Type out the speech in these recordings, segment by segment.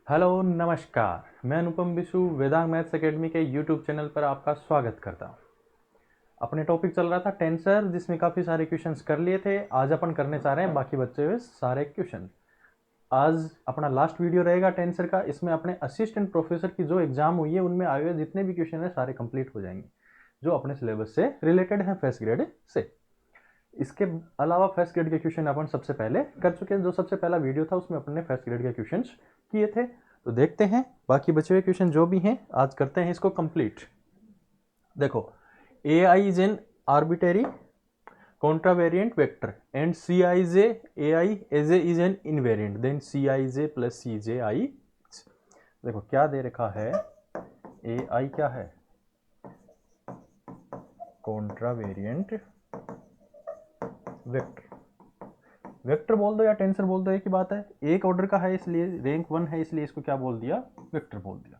Hello नमस्कार, मैं अनुपम Bishu Vedang maths academy के यूट्यूब चैनल पर आपका स्वागत करता हूँ। अपने टॉपिक चल रहा था टेंसर, जिसमें काफ़ी सारे क्वेश्चंस कर लिए थे। आज अपन करने चाह रहे हैं बाकी बचे हुए सारे क्वेश्चन। आज अपना लास्ट वीडियो रहेगा टेंसर का। इसमें अपने असिस्टेंट प्रोफेसर की जो एग्जाम हुई है उनमें आए हुए जितने भी क्वेश्चन है सारे कंप्लीट हो जाएंगे, जो अपने सिलेबस से रिलेटेड हैं, फर्स्ट ग्रेड से। इसके अलावा फर्स्ट ग्रेड के क्वेश्चन अपन सबसे पहले कर चुके हैं। जो सबसे पहला वीडियो था उसमें अपन ने फर्स्ट ग्रेड के क्वेश्चन किए थे। तो देखते हैं बाकी बचे हुए क्वेश्चन जो भी हैं, आज करते हैं इसको कंप्लीट। देखो, A I is an arbitrary contravariant vector and Cij ai as a is an invariant, then Cij plus Cji। देखो क्या दे रखा है, ए आई क्या है, कॉन्ट्रावेरिएंट वेक्टर। वेक्टर बोल दो या टेंसर बोल दो, एक ही बात है। एक ऑर्डर का है इसलिए रैंक 1 है, इसलिए इसको क्या बोल दिया, वेक्टर बोल दिया।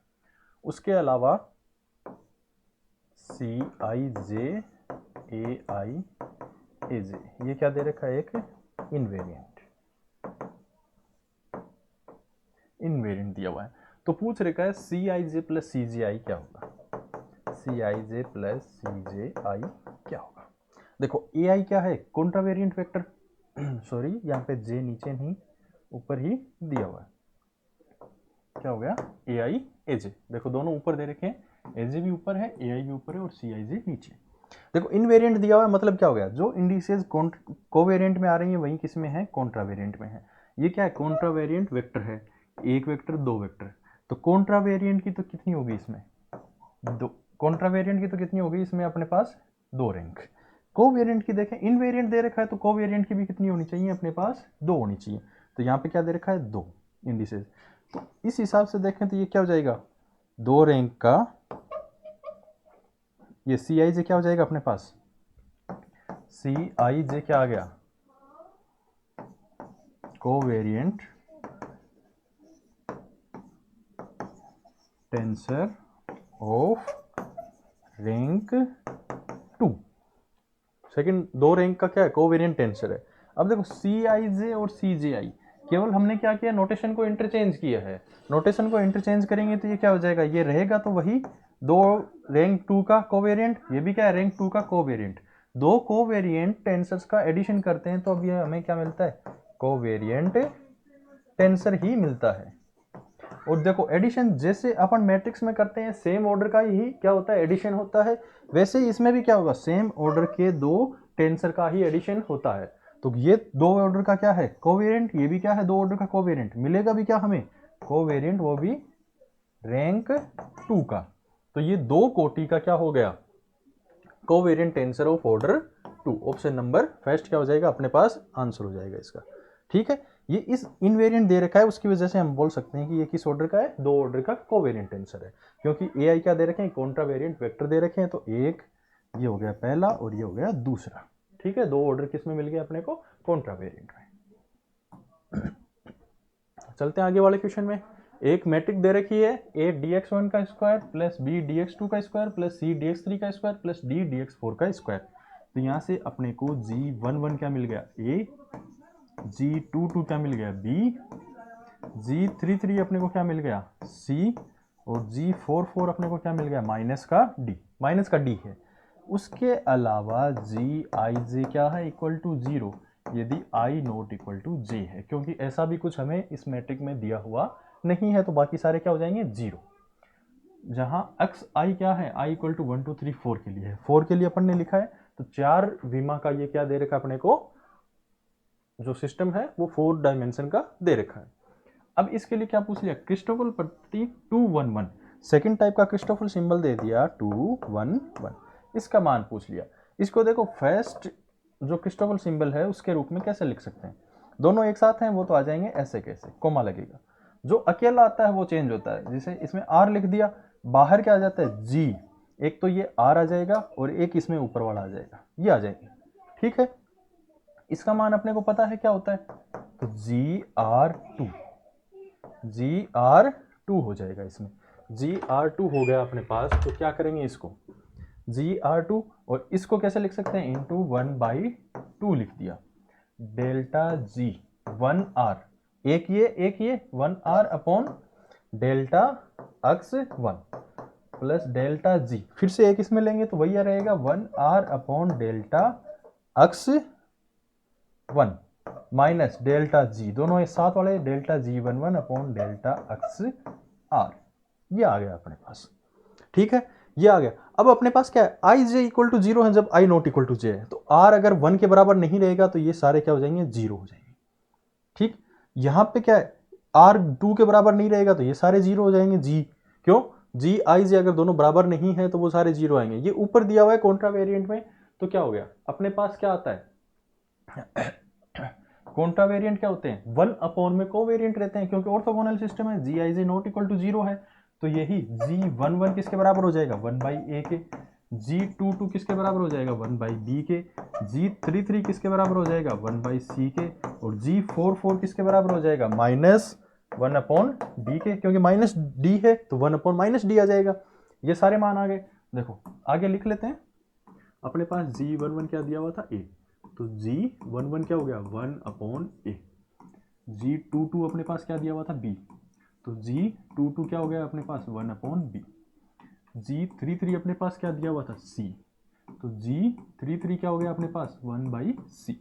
उसके अलावा सी आई जे ए आई ए जे, ये क्या दे रखा है, एक इनवेरिएंट। इनवेरिएंट दिया हुआ है। तो पूछ रखा है सी आई जे प्लस सी जे आई क्या होगा, सी आई जे प्लस सी जे आई क्या होगा। देखो ए आई क्या है, कॉन्ट्रावेरिएंट वेक्टर। सॉरी, यहाँ पे जे नीचे नहीं ऊपर ही दिया हुआ है। क्या हो गया, ए आई ए जे। देखो दोनों ऊपर दे रखे हैं, ए जे भी ऊपर है, ए आई भी ऊपर है और सी आई जे नीचे। देखो इनवेरिएंट दिया हुआ है, मतलब क्या हो गया, जो इंडिसेस कोवेरिएंट में आ रही है वही किस में है, कॉन्ट्रावेरिएंट में है। ये क्या है, कॉन्ट्रावेरिएंट वेक्टर है। एक वेक्टर दो वेक्टर, तो कॉन्ट्रावेरिएंट की तो कितनी होगी इसमें, दो। कॉन्ट्रावेरिएंट की तो कितनी होगी इसमें अपने पास, दो रैंक। कोवेरिएंट की देखें, इनवेरिएंट दे रखा है तो कोवेरिएंट की भी कितनी होनी चाहिए अपने पास, दो होनी चाहिए। तो यहाँ पे क्या दे रखा है, दो इंडिसेस। तो इस हिसाब से देखें तो ये क्या हो जाएगा, दो रैंक का ये सी आई जे क्या हो जाएगा अपने पास, सी आई जे क्या आ गया, covariant tensor of rank 2। Second दो रैंक का क्या है, कोवेरिएंट टेंसर है। अब देखो सी आई जे और सी जे आई, केवल हमने क्या किया, नोटेशन को इंटरचेंज किया है। नोटेशन को इंटरचेंज करेंगे तो ये क्या हो जाएगा, ये रहेगा तो वही दो रैंक 2 का कोवेरिएंट, ये भी क्या है, रैंक 2 का कोवेरिएंट। दो कोवेरिएंट टेंसर्स का एडिशन करते हैं तो अब ये हमें क्या मिलता है, कोवेरिएंट टेंसर ही मिलता है। और देखो एडिशन जैसे अपन मैट्रिक्स में करते हैं, सेम ऑर्डर का ही क्या होता है, एडिशन होता है। वैसे ही इसमें भी क्या होगा, सेम ऑर्डर के दो टेंसर का ही एडिशन होता है। तो ये दो ऑर्डर का क्या है, कोवेरिएंट, ये भी क्या है, दो ऑर्डर का कोवेरिएंट। मिलेगा भी क्या हमें, कोवेरिएंट, वो भी रैंक 2 का। तो ये दो कोटि का क्या हो गया, covariant tensor of order 2। Option number first क्या हो जाएगा अपने पास, आंसर हो जाएगा इसका। ठीक है, ये इस इनवेरिएंट दे रखा है, उसकी वजह से हम बोल सकते हैं कि ये किस ऑर्डर का है, दो ऑर्डर का कोवेरिएंट टेंसर है। क्योंकि ए आई क्या दे रखे हैं, कॉन्ट्रावेरिएंट वेक्टर दे रखे हैं। तो एक ये हो गया पहला और ये हो गया दूसरा। ठीक है, दो ऑर्डर किस में मिल गया अपने को, कॉन्ट्रावेरिएंट में। चलते हैं आगे वाले क्वेश्चन में। एक मैट्रिक दे रखी है, ए डी एक्स वन का square plus B D X two का square plus C D X three का square plus D D X four का स्क्वायर। तो यहाँ से अपने को जी वन वन क्या मिल गया, ए, जी टू टू क्या मिल गया, बी, जी थ्री थ्री अपने को क्या मिल गया, सी, और जी फोर फोर अपने को क्या मिल गया, माइनस का डी। माइनस का डी है। उसके अलावा जी आई जे क्या है, इक्वल टू जीरो, यदि आई नॉट इक्वल टू जे है। क्योंकि ऐसा भी कुछ हमें इस मैट्रिक में दिया हुआ नहीं है, तो बाकी सारे क्या हो जाएंगे, जीरो। जहां एक्स आई क्या है, आई इक्वल टू 1 2 3 4 के लिए है, 4 के लिए अपन ने लिखा है। तो चार विमा का ये क्या दे रखा है अपने को, जो सिस्टम है वो 4 डायमेंशन का दे रखा है। अब इसके लिए क्या पूछ लिया, क्रिस्टोफल प्रतीक 211, सेकंड टाइप का क्रिस्टोफल सिंबल दे दिया 211, इसका मान पूछ लिया। इसको देखो फर्स्ट जो क्रिस्टोफल सिंबल है उसके रूप में कैसे लिख सकते हैं, दोनों एक साथ हैं वो तो आ जाएंगे ऐसे, कैसे कोमा लगेगा। जो अकेला आता है वो चेंज होता है, जैसे इसमें आर लिख दिया, बाहर क्या आ जाता है, जी। एक तो ये आर आ जाएगा और एक इसमें ऊपर वाला आ जाएगा, ये आ जाएगा। ठीक है, इसका मान अपने को पता है क्या होता है, तो जी आर टू हो जाएगा। इसमें जी आर टू हो गया अपने पास। तो क्या करेंगे इसको, जी आर टू, और इसको कैसे लिख सकते हैं, इंटू 1/2 लिख दिया। डेल्टा जी 1 आर, एक ये 1 आर अपॉन डेल्टा अक्स 1 प्लस डेल्टा जी, फिर से एक इसमें लेंगे तो वही रहेगा 1r अपॉन डेल्टा अक्स 1 माइनस डेल्टा जी, दोनों एक साथ वाले, डेल्टा जी 1 अपॉन डेल्टा अक्स r। ये आ गया अपने पास, ठीक है, ये आ गया। अब अपने पास क्या है, आई जे इक्वल टू जीरो है जब आई नॉट इक्वल टू जे है, तो आर अगर 1 के बराबर नहीं रहेगा तो ये सारे क्या हो जाएंगे, जीरो हो जाएंगे। ठीक, यहां पे क्या है, आर 2 के बराबर नहीं रहेगा तो ये सारे जीरो हो जाएंगे। जी क्यों, जी आई जे अगर दोनों बराबर नहीं है तो वो सारे जीरो आएंगे। ये ऊपर दिया हुआ है कॉन्ट्रा वेरिएंट में, तो क्या हो गया अपने पास, क्या आता है कॉन्ट्रा वेरिएंट क्या होते हैं, 1 अपॉन में कोवेरिएंट रहते हैं, क्योंकि ऑर्थोगोनल सिस्टम है, G I J not equal to zero है, तो यही G11 किसके बराबर हो जाएगा, 1/a के, G22 किसके बराबर हो जाएगा, 1/b के, G33 किसके बराबर हो जाएगा, 1/c के, और G44 किसके बराबर हो जाएगा, -1 अपॉन d के, क्योंकि माइनस डी है तो 1 अपॉन माइनस डी आ जाएगा। ये सारे मान आ गए। देखो आगे लिख लेते हैं, अपने पास G11 क्या दिया हुआ था, a, तो G11 क्या हो गया, 1 अपॉन a। G22 अपने पास क्या दिया हुआ था, b, तो G22 क्या हो गया अपने पास, 1 अपॉन बी। G33 अपने पास क्या दिया हुआ था, C, तो G33 क्या हो गया अपने पास, 1/c।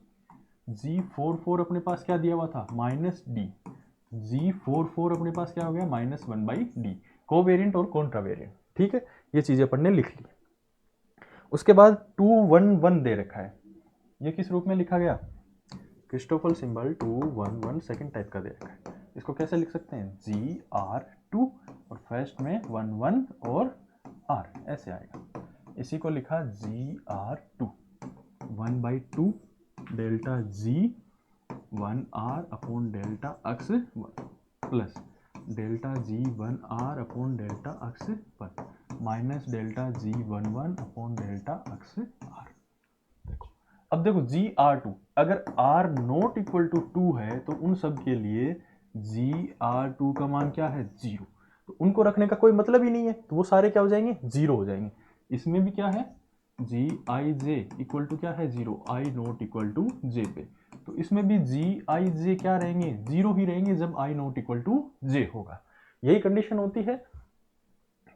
G44 अपने पास क्या दिया हुआ था, -d, G44 अपने पास क्या हो गया, -1/d, कोवेरिएंट और कॉन्ट्रा वेरिएंट। ठीक है, ये चीजें अपन ने लिख ली। उसके बाद 211 दे रखा है, ये किस रूप में लिखा गया, क्रिस्टोफल सिंबल 211 सेकेंड टाइप का दे रखा है। इसको कैसे लिख सकते हैं, GR2 और फर्स्ट में 11 और R ऐसे आएगा। इसी को लिखा GR2 1/2 delta G 1R upon delta अक्स 1 plus delta G 1R upon delta अक्स 1 minus delta G 11 upon delta अक्स R। देखो अब देखो GR2 अगर R नॉट इक्वल टू 2 है तो उन सब के लिए GR2 का मान क्या है, 0, तो उनको रखने का कोई मतलब ही नहीं है, तो वो सारे क्या हो जाएंगे, 0 हो जाएंगे। इसमें भी क्या है, G I J equal to क्या है, 0, आई नॉट इक्वल टू जे पे, तो इसमें भी जी आई जे क्या रहेंगे, 0 ही रहेंगे जब आई नॉट इक्वल टू जे होगा, यही कंडीशन होती है।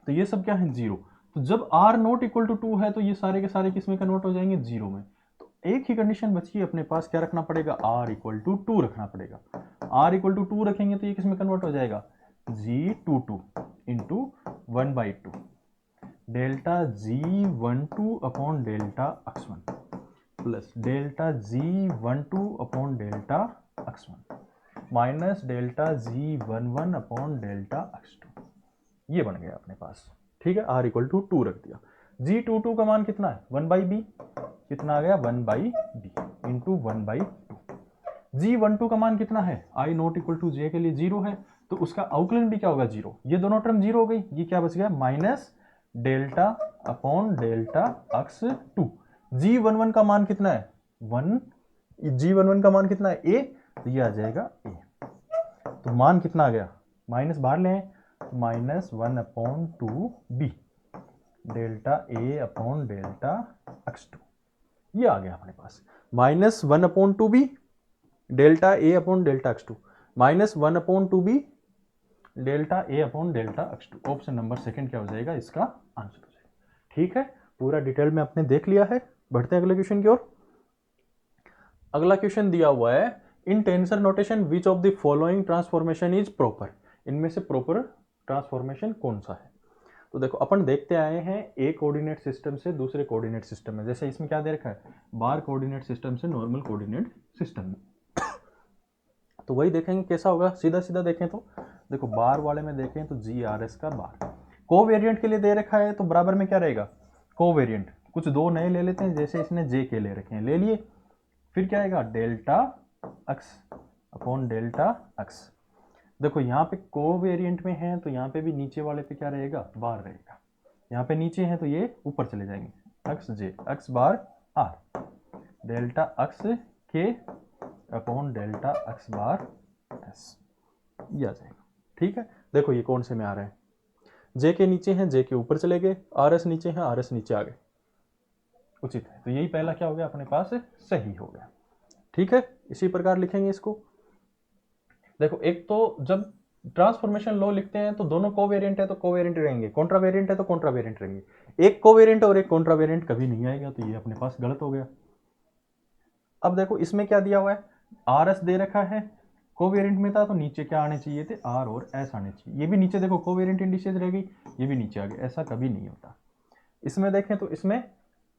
तो ये सब क्या है, 0, तो जब आर नॉट इक्वल टू 2 है तो ये सारे के सारे किस में कन्वर्ट हो जाएंगे, 0 में। तो एक ही कंडीशन बची अपने पास, क्या रखना पड़ेगा, आर इक्वल टू 2 रखना पड़ेगा। आर इक्वल टू 2 रखेंगे तो ये किस में कन्वर्ट हो जाएगा, G22 into 1/2 delta G12 upon delta x1 plus delta G12 upon delta x1 minus delta G11 upon delta x2। ये बन गया अपने पास। ठीक है, R इक्वल टू 2 रख दिया। G22 का मान कितना है, 1/b, कितना आ गया, 1/b इंटू 1/2। G12 का मान कितना है, I नॉट इक्वल टू जे के लिए 0 है, तो उसका अवकलन भी क्या होगा, 0। ये दोनों टर्म 0 हो गई, ये क्या बच गया, minus delta upon delta x2। G11 का मान कितना है, 1, G11 का मान कितना है, a, तो ये आ जाएगा a। तो मान कितना आ गया, माइनस बाहर ले, -1 upon 2b delta a upon delta x2। ये आ गया अपने पास, -1 upon 2b delta a upon delta x2 -1 upon 2b delta a upon delta x2। Option number second क्या हो जाएगा, इसका आंसर हो जाएगा। ठीक है, पूरा डिटेल में आपने देख लिया है। बढ़ते हैं अगले क्वेश्चन की ओर। अगला क्वेश्चन दिया हुआ है, in tensor notation which of the following transformation is proper, इनमें से प्रॉपर ट्रांसफॉर्मेशन कौन सा है। तो देखो अपन देखते आए हैं एक कोऑर्डिनेट सिस्टम से दूसरे कोऑर्डिनेट सिस्टम में, जैसे इसमें क्या दे रखा है, बार कोऑर्डिनेट सिस्टम से नॉर्मल कोऑर्डिनेट सिस्टम में, तो वही देखेंगे कैसा होगा। सीधा सीधा देखें तो देखो, बार वाले में देखें तो GRS का बार कोवेरिएंट के लिए दे रखा है, तो बराबर में क्या रहेगा, कोवेरिएंट कुछ दो नए ले लेते हैं, जैसे इसने जे के ले रखे हैं, ले लिए, फिर क्या आएगा, delta x upon delta x. देखो यहाँ पे कोवेरिएंट में है तो यहाँ पे भी नीचे वाले पे क्या रहेगा, बार रहेगा, यहाँ पे नीचे है तो ये ऊपर चले जाएंगे, एक्स जे x bar R delta X के अपॉन डेल्टा एक्स बार एस, ये आ जाएगा। ठीक है, देखो ये कौन से में आ रहा है, जे के नीचे हैं, जे के ऊपर चले गए, आर एस नीचे हैं, आर एस नीचे आ गए, उचित है। तो यही पहला क्या हो गया अपने पास, सही हो गया। ठीक है, इसी प्रकार लिखेंगे इसको। देखो एक तो जब ट्रांसफॉर्मेशन लॉ लिखते हैं तो दोनों कोवेरिएंट है तो कोवेरिएंट रहेंगे, कॉन्ट्रावेरिएंट है तो कॉन्ट्रावेरिएंट रहेंगे। एक कोवेरिएंट और एक कॉन्ट्रावेरिएंट कभी नहीं आएगा, तो ये अपने पास गलत हो गया। अब देखो इसमें क्या दिया हुआ है, आर एस दे रखा है, कोवेरिएंट में था तो नीचे क्या आने चाहिए थे, आर और एस आने चाहिए। ये भी नीचे देखो कोवेरिएंट इंडिसेस रह गई, ये भी नीचे आ गया, ऐसा कभी नहीं होता। इसमें देखें तो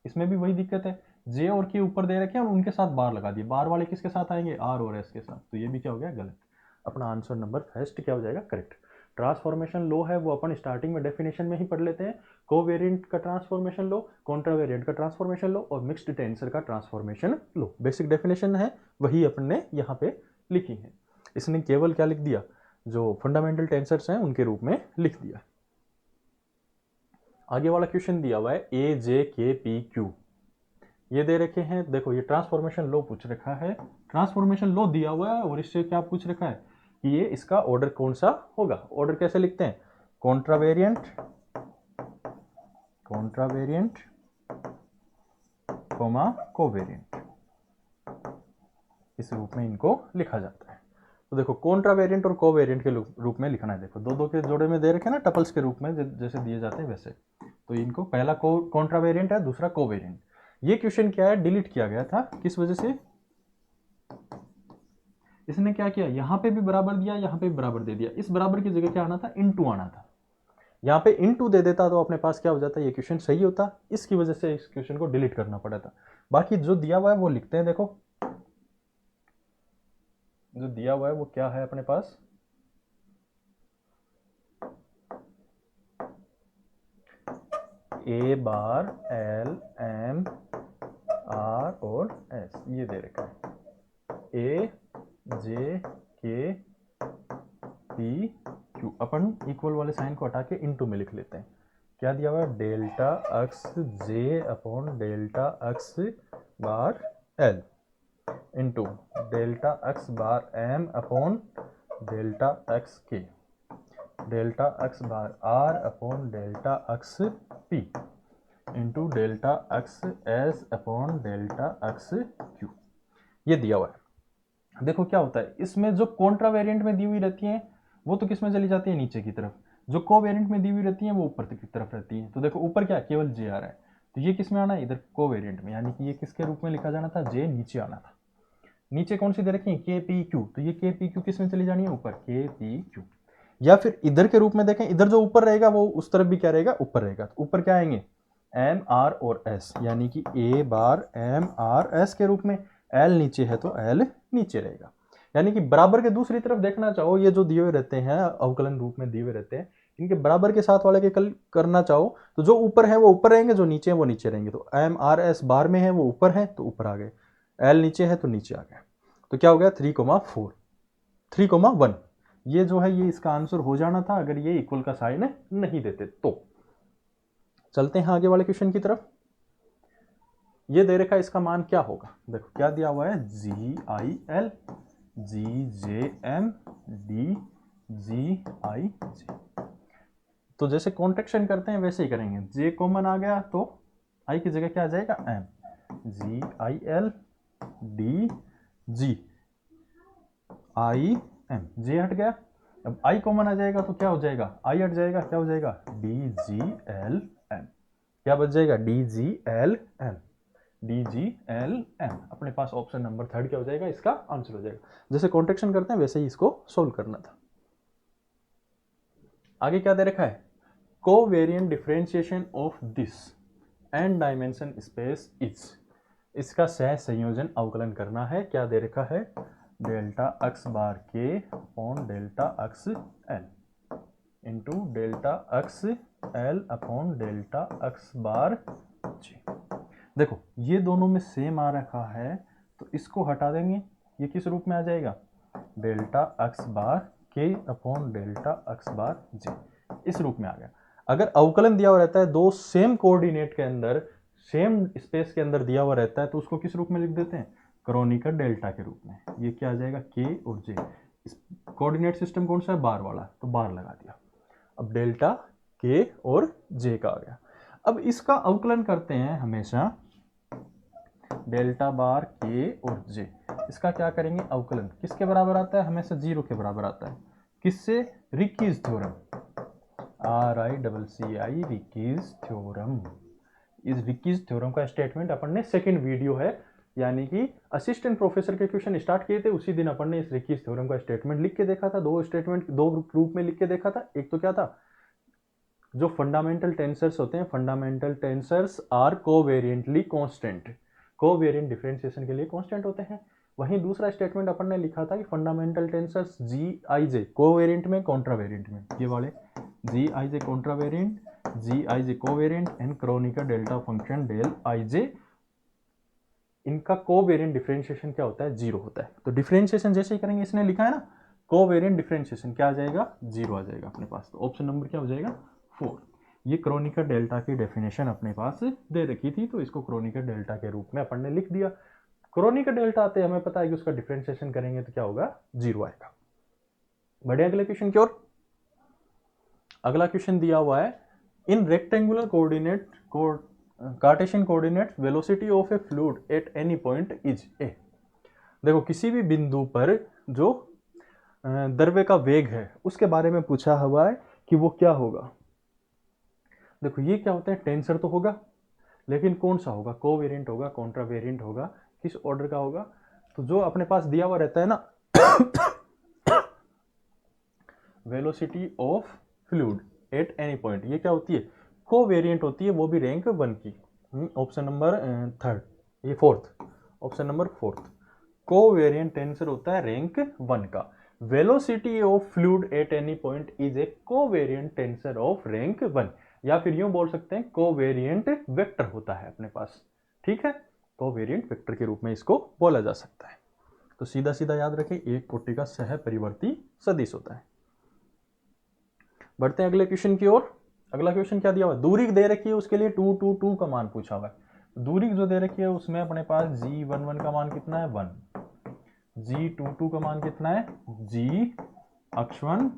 इसमें भी वही दिक्कत है, जे और के ऊपर दे रखे हैं और उनके साथ बार लगा दिए, बार वाले किसके साथ आएंगे, आर और एस के साथ, तो ये भी क्या हो गया, गलत। अपना आंसर नंबर फर्स्ट क्या हो जाएगा, करेक्ट। ट्रांसफॉर्मेशन लो है वो अपन स्टार्टिंग में डेफिनेशन में ही पढ़ लेते हैं, कोवेरिएंट का ट्रांसफॉर्मेशन लो, कॉन्ट्रावेरिएंट का ट्रांसफॉर्मेशन लो और मिक्स्ड टेंसर का ट्रांसफॉर्मेशन लो। बेसिक डेफिनेशन है वही अपन ने यहाँ पे लिखी है। इसने केवल क्या लिख दिया, जो फंडामेंटल टेंसर्स हैं उनके रूप में लिख दिया। आगे वाला क्वेश्चन दिया हुआ है ए जे के पी क्यू, ये दे रखे हैं। देखो ये ट्रांसफॉर्मेशन लो पूछ रखा है, ट्रांसफॉर्मेशन लो दिया हुआ है और इससे क्या पूछ रखा है कि ये इसका ऑर्डर कौन सा होगा। ऑर्डर कैसे लिखते हैं, कॉन्ट्रावेरिएंट कोमा कोवेरिएंट, इस रूप में इनको लिखा जाता है। तो देखो कॉन्ट्रावेरिएंट और कोवेरिएंट के रूप में लिखना है। देखो दो दो के जोड़े में दे रखे ना, टपल्स के रूप में जैसे दिए जाते हैं वैसे, तो इनको पहला कॉन्ट्रावेरिएंट है, दूसरा कोवेरिएंट। ये क्वेश्चन क्या है, डिलीट किया गया था, किस वजह से, इसने क्या किया, यहां पे भी बराबर दिया, यहां पे भी बराबर दे दिया। इस बराबर की जगह क्या आना था, इनटू आना था। यहाँ पे इनटू दे देता तो अपने पास क्या हो जाता, ये क्वेश्चन सही होता। इसकी वजह से इस क्वेश्चन को डिलीट करना पड़ा था। बाकी जो दिया हुआ है वो लिखते हैं। देखो जो दिया हुआ है वो क्या है अपने पास, ए बार एल एम आर और एस, ये दे रखा है। ए जे के पी क्यू, अपन इक्वल वाले साइन को हटा के इनटू में लिख लेते हैं। क्या दिया हुआ है, delta X J upon delta X bar L into delta X bar M upon delta X K, delta X bar R upon delta X P into delta X S upon delta X Q, ये दिया हुआ है। देखो क्या होता है, इसमें जो कॉन्ट्रावेरिएंट में दी हुई रहती है वो तो किस में चली जाती है, नीचे की तरफ। जो कोवेरिएंट में दी हुई रहती है वो ऊपर की तरफ रहती है। तो देखो ऊपर क्या, केवल जे आ रहा है, तो ये किस में आना है, इधर कोवेरिएंट में, यानी कि ये किसके रूप में लिखा जाना था, जे नीचे आना था। नीचे कौन सी दे रखी है, के पी क्यू, तो ये के पी क्यू किस में चली जानी है, ऊपर, के पी क्यू। या फिर इधर के रूप में देखें, इधर जो ऊपर रहेगा वो उस तरफ भी क्या रहेगा, ऊपर रहेगा। तो ऊपर क्या आएंगे, एम आर और एस, यानी कि ए बार एम आर एस के रूप में। एल नीचे है तो एल नीचे रहेगा। यानी कि बराबर के दूसरी तरफ देखना चाहो, ये जो दिए हुए रहते हैं अवकलन रूप में दिए हुए रहते हैं, इनके बराबर के साथ वाले के कल करना चाहो तो जो ऊपर है वो ऊपर रहेंगे, जो नीचे है वो नीचे रहेंगे। तो एम आर एस बार में है वो ऊपर है तो ऊपर आ गए, एल नीचे है तो नीचे आ गया। तो क्या हो गया, 3,4 3,1, ये जो है ये इसका आंसर हो जाना था अगर ये इक्वल का साइन नहीं देते तो। चलते हैं आगे वाले क्वेश्चन की तरफ। ये दे रखा है, इसका मान क्या होगा, देखो क्या दिया हुआ है, G I L G J M D G I J. तो जैसे कॉन्ट्रेक्शन करते हैं वैसे ही करेंगे, जे कॉमन आ गया तो आई की जगह क्या आ जाएगा, M, G I L D G I M, J हट गया। अब आई कॉमन आ जाएगा तो क्या हो जाएगा, आई हट जाएगा, क्या हो जाएगा, डी जी एल एम, क्या बच जाएगा, D G L M, D G L M. अपने पास ऑप्शन नंबर थर्ड क्या हो जाएगा, इसका आंसर हो जाएगा। जैसे कॉन्ट्रेक्शन करते हैं वैसे ही इसको सोल्व करना था। आगे क्या दे रखा है, covariant differentiation of this N dimension space is, इसका सह संयोजन अवकलन करना है। क्या दे रखा है, delta X bar K upon delta X L into delta X L upon delta X bar G. देखो ये दोनों में सेम आ रखा है तो इसको हटा देंगे, ये किस रूप में आ जाएगा, delta X bar K upon delta X बार जे, इस रूप में आ गया। अगर अवकलन दिया हुआ रहता है दो सेम कोऑर्डिनेट के अंदर, सेम स्पेस के अंदर दिया हुआ रहता है तो उसको किस रूप में लिख देते हैं, क्रॉनिकल डेल्टा के रूप में। ये क्या आ जाएगा, के और जे, कोऑर्डिनेट सिस्टम कौन सा है, बार वाला, तो बार लगा दिया। अब डेल्टा के और जे का आ गया। अब इसका अवकलन करते हैं हमेशा डेल्टा बार के और जे, इसका क्या करेंगे अवकलन, किसके बराबर आता है, हमेशा जीरो के बराबर आता है। किससे? रिकीज थ्योरम, RICCI रिकीज थ्योरम। इस रिकीज थ्योरम का स्टेटमेंट अपन ने सेकंड वीडियो है, यानी कि असिस्टेंट प्रोफेसर के क्वेश्चन स्टार्ट किए थे उसी दिन अपन ने इस रिकीज थ्योरम का स्टेटमेंट लिख के देखा था। दो स्टेटमेंट दो ग्रुप में लिख के देखा था। एक तो क्या था, जो फंडामेंटल टेंसर्स होते हैं, fundamental tensors are covariantly constant, covariant differentiation के लिए कांस्टेंट होते हैं। वहीं दूसरा स्टेटमेंट अपन ने लिखा था कि fundamental tensors G I J covariant में, कॉन्ट्रावेरिएंट में, ये वाले G I J contravariant, G I J covariant and Kronecker delta function del I J, इनका कोवेरिएंट डिफरेंशिएशन क्या होता है? जीरो होता है। तो डिफरेंशिएशन जैसे ही करेंगे, इसने लिखा है ना कोवेरिएंट डिफरेंशिएशन, क्या आ जाएगा? जीरो आ जाएगा अपने पास। तो ऑप्शन नंबर क्या हो जाएगा? 4। ये क्रोनिकर डेल्टा की डेफिनेशन अपने पास दे रखी थी, तो इसको क्रोनिकर डेल्टा के रूप में अपन ने लिख दिया। क्रोनिकर डेल्टा आते हमें पता है कि उसका डिफरेंशिएशन करेंगे तो क्या होगा? जीरो आएगा। बढ़े अगले क्वेश्चन की ओर। अगला क्वेश्चन दिया हुआ है, इन rectangular coordinate Cartesian coordinate velocity of A fluid at any point is a. देखो किसी भी बिंदु पर जो द्रव्य का वेग है उसके बारे में पूछा हुआ है कि वो क्या होगा। देखो ये क्या होता है? टेंसर तो होगा, लेकिन कौन सा होगा? कोवेरिएंट होगा, कॉन्ट्रावेरिएंट होगा, किस ऑर्डर का होगा? तो जो अपने पास दिया हुआ रहता है ना velocity of fluid at any point, ये क्या होती है? कोवेरिएंट होती है, वो भी रैंक 1 की। ऑप्शन नंबर 3, ये 4th, option number 4th। Covariant tensor होता है रैंक 1 का। Velocity of fluid at any point is a covariant tensor of rank 1, या फिर यूं बोल सकते हैं कोवेरिएंट वेक्टर होता है अपने पास। ठीक है, कोवेरिएंट वेक्टर के रूप में इसको बोला जा सकता है। तो सीधा सीधा याद रखें, एक कोटि का सह परिवर्ती सदिश होता है। बढ़ते हैं अगले क्वेश्चन की ओर। अगला क्वेश्चन क्या दिया हुआ है? दूरी दे रखी है, उसके लिए 2 2 2 का मान पूछा हुआ है। दूरी जो दे रखी है उसमें अपने पास G11 का मान कितना है? 1। G22 का मान कितना है? G(1)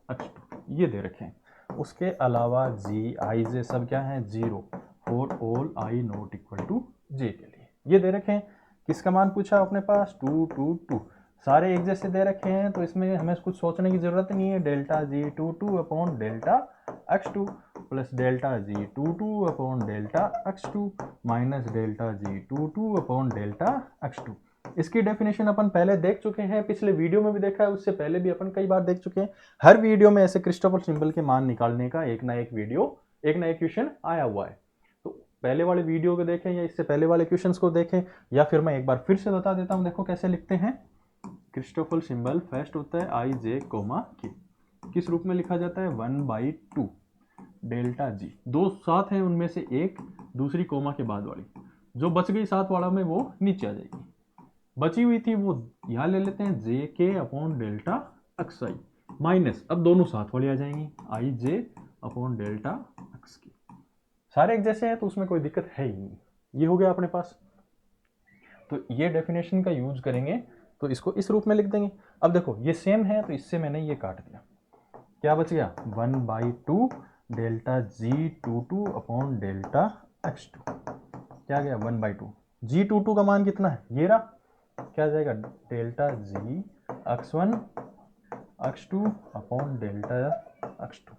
(2) ये दे रखे हैं। उसके अलावा Gij सब क्या है? 0 for all i not equal to j के लिए ये दे रखे हैं। किसका मान पूछा अपने पास? 2 2 2। सारे एक जैसे दे रखे हैं, तो इसमें हमें कुछ सोचने की जरूरत नहीं है। Delta G22 upon delta x2 plus delta G22 upon delta x2 minus delta G22 upon delta x2। इसकी डेफिनेशन अपन पहले देख चुके हैं, पिछले वीडियो में भी देखा है, उससे पहले भी अपन कई बार देख चुके हैं। हर वीडियो में ऐसे क्रिस्टोफर सिंबल के मान निकालने का एक ना एक वीडियो, एक ना एक क्वेश्चन आया हुआ है। तो पहले वाले वीडियो को देखें या इससे पहले वाले क्वेश्चंस को देखें, या फिर मैं एक बार फिर से बता देता हूं। देखो कैसे लिखते हैं। क्रिस्टोफर सिंबल फर्स्ट होता है i j k, किस रूप में लिखा जाता है? 1/2 डेल्टा जी। दो साथ हैं, उनमें से एक दूसरी कोमा के बाद वाली, जो बच गई साथ वाला में वो नीचे आ जाएगी, बची हुई थी वो यहाँ ले लेते हैं जे के अपॉन डेल्टा एक्स आई माइनस, अब दोनों साथ वाली आ जाएंगी आई जे अपॉन डेल्टा एक्स की। सारे एक जैसे हैं तो उसमें कोई दिक्कत है ही नहीं। ये हो गया अपने पास। तो ये डेफिनेशन का यूज करेंगे तो इसको इस रूप में लिख देंगे। अब देखो ये सेम है तो इससे मैंने ये काट दिया, क्या बच गया? 1/2 delta G22 upon delta x2। क्या गया? 1/2। G22 का मान कितना है? ये रहा। क्या जाएगा? Delta G(x1) (x2) upon delta x2।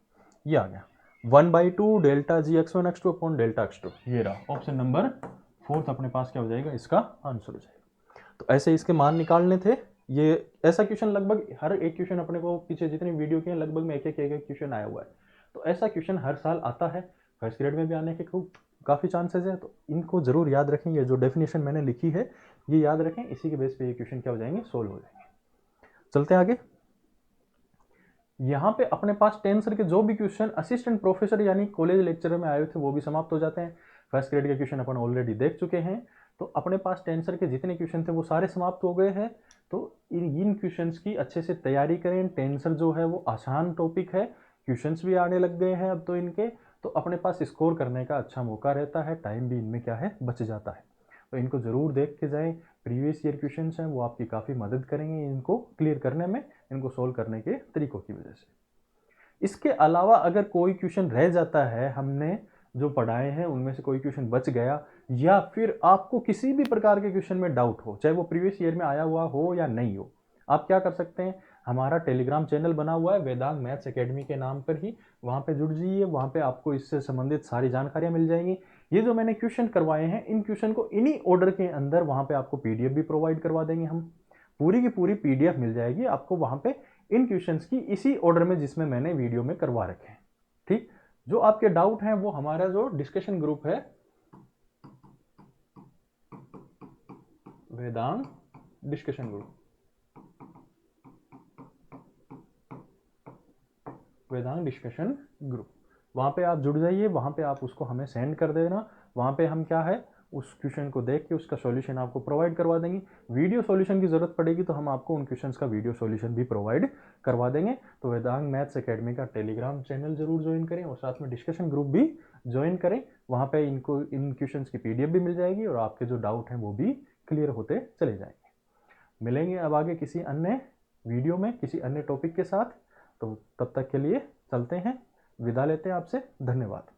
ये आ गया 1/2 delta G(x1) (x2) upon delta x2। ये रहा ऑप्शन नंबर 4 अपने पास क्या हो जाएगा? इसका आंसर हो जाएगा। तो ऐसे इसके मान निकालने थे। ये ऐसा क्वेश्चन लगभग हर एक क्वेश्चन अपने को पीछे जितने वीडियो के हैं लगभग में एक क्वेश्चन आया हुआ है। तो ऐसा क्वेश्चन हर साल आता है, फर्स्ट ग्रेड में भी आने के काफ़ी चांसेस है। तो इनको जरूर याद रखें। ये जो डेफिनेशन मैंने लिखी है ये याद रखें, इसी के बेस पे ये क्वेश्चन क्या हो जाएंगे? सोल्व हो जाएंगे। चलते हैं आगे। यहाँ पे अपने पास टेंसर के जो भी क्वेश्चन असिस्टेंट प्रोफेसर यानी कॉलेज लेक्चर में आए हुए थे वो भी समाप्त हो जाते हैं। फर्स्ट ग्रेड के क्वेश्चन अपन ऑलरेडी देख चुके हैं। तो अपने पास टेंसर के जितने क्वेश्चन थे वो सारे समाप्त हो गए हैं। तो इन क्वेश्चंस की अच्छे से तैयारी करें। टेंसर जो है वो आसान टॉपिक है, क्वेश्चंस भी आने लग गए हैं अब तो इनके, तो अपने पास स्कोर करने का अच्छा मौका रहता है, टाइम भी इनमें क्या है? बच जाता है। तो इनको ज़रूर देख के जाएं। प्रीवियस ईयर क्वेश्चंस हैं वो आपकी काफ़ी मदद करेंगे इनको क्लियर करने में, इनको सोल्व करने के तरीकों की वजह से। इसके अलावा अगर कोई क्वेश्चन रह जाता है, हमने जो पढ़ाए हैं उनमें से कोई क्वेश्चन बच गया, या फिर आपको किसी भी प्रकार के क्वेश्चन में डाउट हो, चाहे वो प्रीवियस ईयर में आया हुआ हो या नहीं हो, आप क्या कर सकते हैं? हमारा टेलीग्राम चैनल बना हुआ है वेदांग मैथ्स एकेडमी के नाम पर ही, वहाँ पे जुड़ जाइए, वहाँ पे आपको इससे संबंधित सारी जानकारियाँ मिल जाएंगी। ये जो मैंने क्वेश्चन करवाए हैं, इन क्वेश्चन को इन्हीं ऑर्डर के अंदर वहाँ पे आपको पीडीएफ भी प्रोवाइड करवा देंगे हम, पूरी की पूरी पीडीएफ मिल जाएगी आपको वहाँ पे इन क्वेश्चंस की, इसी ऑर्डर में जिसमें मैंने वीडियो में करवा रखे हैं। ठीक, जो आपके डाउट हैं वो हमारा जो डिस्कशन ग्रुप है Vedang discussion group, Vedang discussion group, वहाँ पे आप जुड़ जाइए, वहाँ पे आप उसको हमें सेंड कर देना, वहाँ पे हम क्या है उस क्वेश्चन को देख के उसका सॉल्यूशन आपको प्रोवाइड करवा देंगे। वीडियो सॉल्यूशन की ज़रूरत पड़ेगी तो हम आपको उन क्वेश्चंस का वीडियो सॉल्यूशन भी प्रोवाइड करवा देंगे। तो वेदांग मैथ्स एकेडमी का टेलीग्राम चैनल जरूर ज्वाइन करें और साथ में डिस्कशन ग्रुप भी ज्वाइन करें, वहाँ पे इनको इन क्वेश्चंस की पीडीएफ भी मिल जाएगी और आपके जो डाउट हैं वो भी क्लियर होते चले जाएंगे। मिलेंगे अब आगे किसी अन्य वीडियो में किसी अन्य टॉपिक के साथ, तो तब तक के लिए चलते हैं, विदा लेते हैं आपसे, धन्यवाद।